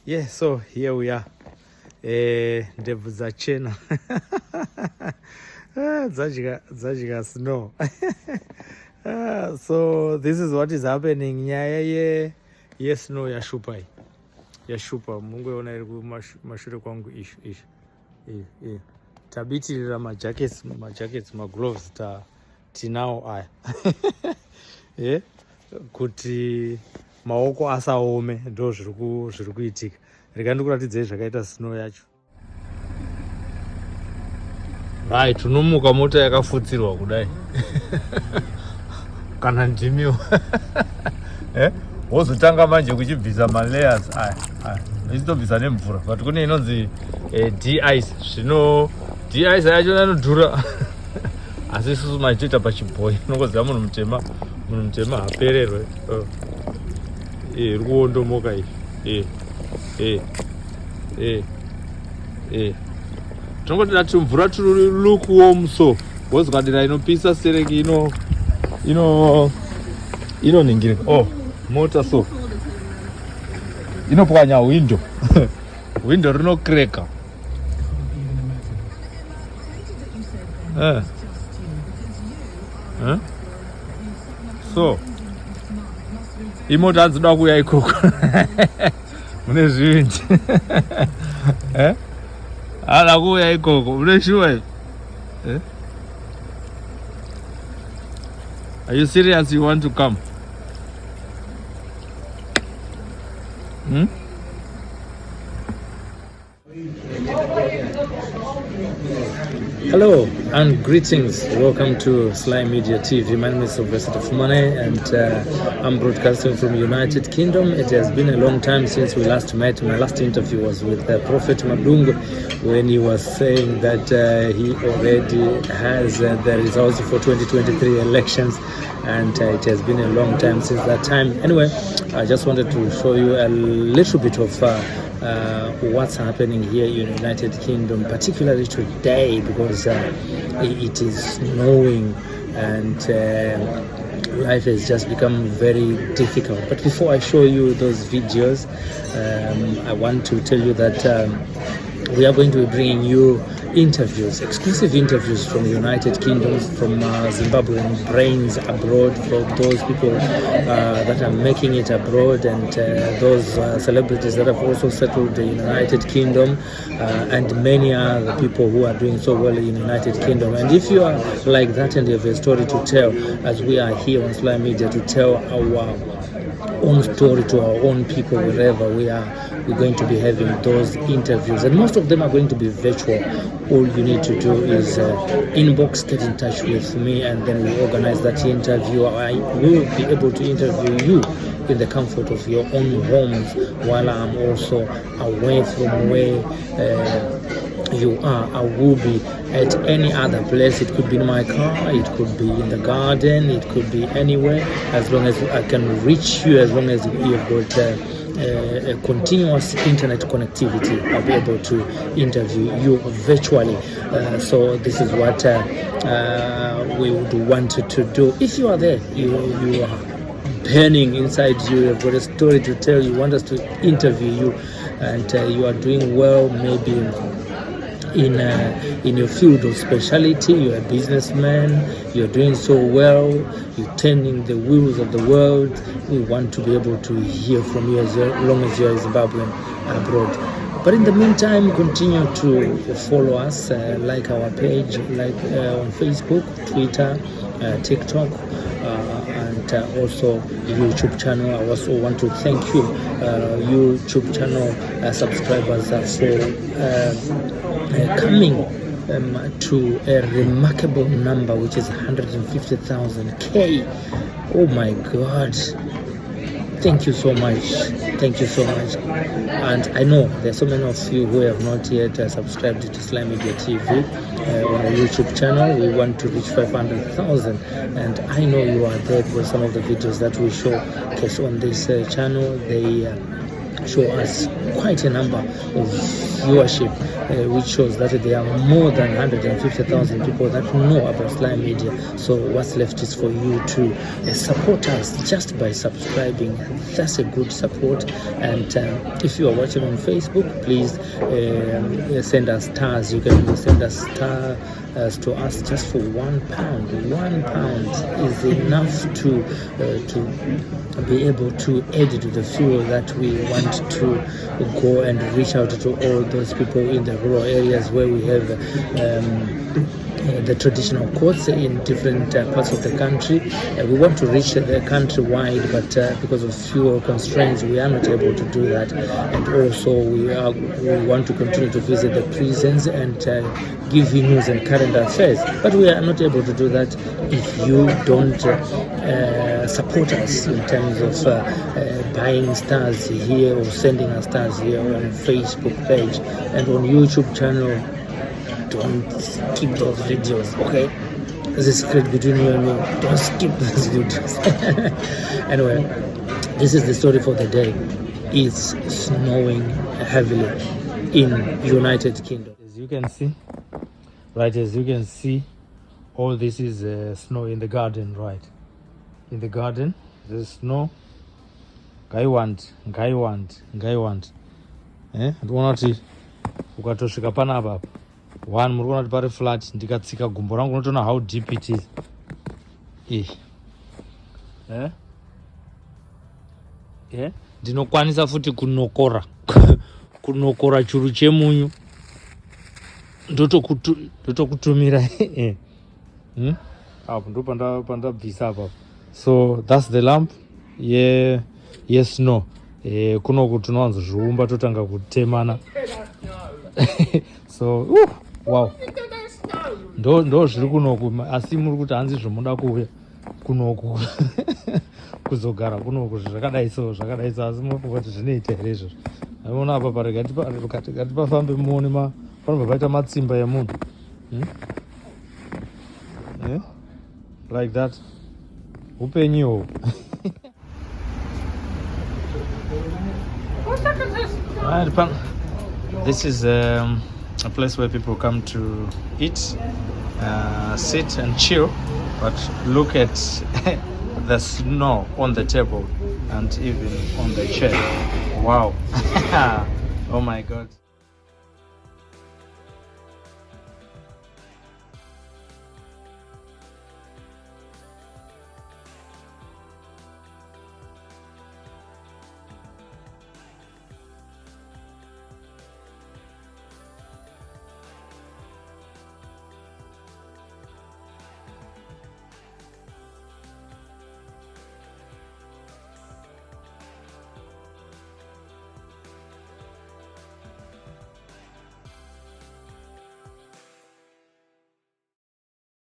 Yeah, so here we are. Ndebvu dzachena dzadya snow. So this is what is happening. Nyaya yesnow yashupa yashupa mungoona iri kumashure kwangu ishu tabitirira majackets magloves tinawo aya yeah? Kuti maoko asaome ndo zviri kuitika. Rega ndikuratidzei zvakaita snow yacho. Right, unomuka mota yakafutsirwa kudai kana ndimiwo wozotanga manje kuchibvisa malayers aya ichitobvisa nemvura, but kune inonzi d-ice. Zvino d-ice yacho anodhura asi isusu machitoita pachibhoyi. Unongoziva munhu mutema hapererwe iri kuondomoka izvi tinongotoda kuti mvura tiri lukewarm, so wozokadira inopisa sereki inoningirika. Mota so inopwanya window window rinokreka. So imota hadzida kuuya ikoko mune zvinji hada kuuya ikoko mune shuwa. Are you serious? You want to come? Hello and greetings. Welcome to Sly Media TV. My name is Silvester Tapfumaneyi and I'm broadcasting from United Kingdom. It has been a long time since we last met. My last interview was with Prophet Madungu when he was saying that he already has the results for 2023 elections, and it has been a long time since that time. Anyway, I just wanted to show you a little bit of what's happening here in the United Kingdom, particularly today, because it is snowing and life has just become very difficult. But before I show you those videos, I want to tell you that we are going to be bringing you interviews, exclusive interviews from the United Kingdom, from Zimbabwean brains abroad, from those people that are making it abroad, and those celebrities that have also settled in the United Kingdom, and many other people who are doing so well in the United Kingdom. And if you are like that and you have a story to tell, as we are here on Sly Media to tell our own story to our own people wherever we are, we're going to be having those interviews, and most of them are going to be virtual. All you need to do is inbox, get in touch with me, and then we'll organize that interview. I will be able to interview you in the comfort of your own homes while I'm also away from where you are. I will be at any other place. It could be in my car, it could be in the garden, it could be anywhere, as long as I can reach you, as long as you've got a continuous internet connectivity. I'll be able to interview you virtually. So this is what we would want to do. If you are there, you are burning inside you've got a story to tell, you want us to interview you, and you are doing well, maybe in your field of specialty, you're a businessman, you're doing so well, you're turning the wheels of the world. We want to be able to hear from you as long as you're a Zimbabwean abroad. But in the meantime, continue to follow us, like our page, like on Facebook, Twitter, TikTok, and also YouTube channel. I also want to thank you, YouTube channel subscribers, for coming to a remarkable number, which is 150,000 K. Oh my God. Thank you so much. Thank you so much. And I know there's so many of you who have not yet subscribed to Sly Media TV on our YouTube channel. We want to reach 500,000, and I know you are there for some of the videos that we showcase on this channel. They show us quite a number of viewership which shows that there are more than 150,000 people that know about Slime Media. So what's left is for you to support us just by subscribing. That's a good support. And if you are watching on Facebook, please send us stars. You can send us stars to us just for £1. £1 is enough to be able to add to the fuel that we want to go and reach out to all those people in the rural areas where we have the traditional courts in different parts of the country. We want to reach the country wide, but because of fuel constraints, we are not able to do that. And also, we want to continue to visit the prisons and give you news and current affairs. But we are not able to do that if you don't support us in terms of buying stars here or sending us stars here on Facebook page and on YouTube channel. Don't skip those videos, okay? There's a secret between you and me. Don't skip those videos. Anyway, this is the story for the day. It's snowing heavily in United Kingdom. As you can see, all this is snow in the garden, right? In the garden, there's snow. Guy want. Ndikuona kuti ukatosvika panapa one muri kuona kuti pari flat, ndikatsika gumbo rangu unotoona how deep it is. Ndinokwanisa futi kunokora churu chemunyu ndotokutumira apo ndo pandabvisa apapo. So that's the lamp snow. Kunoku tinowanzozviumba totanga kutemana. So wow, ndo zviri kunoku, asi muri kuti hanzi zvomuda kuuya kunoku kuzogara kunoku zvakadai so, asi munofunga kuti zvinoita here izvozvo. Aona apa paregati pafambe muone panobva paita matsimba emunhu like that. Upenyu right, this is a place where people come to eat, sit and chill, but look at the snow on the table and even on the chair. Wow. Oh my God.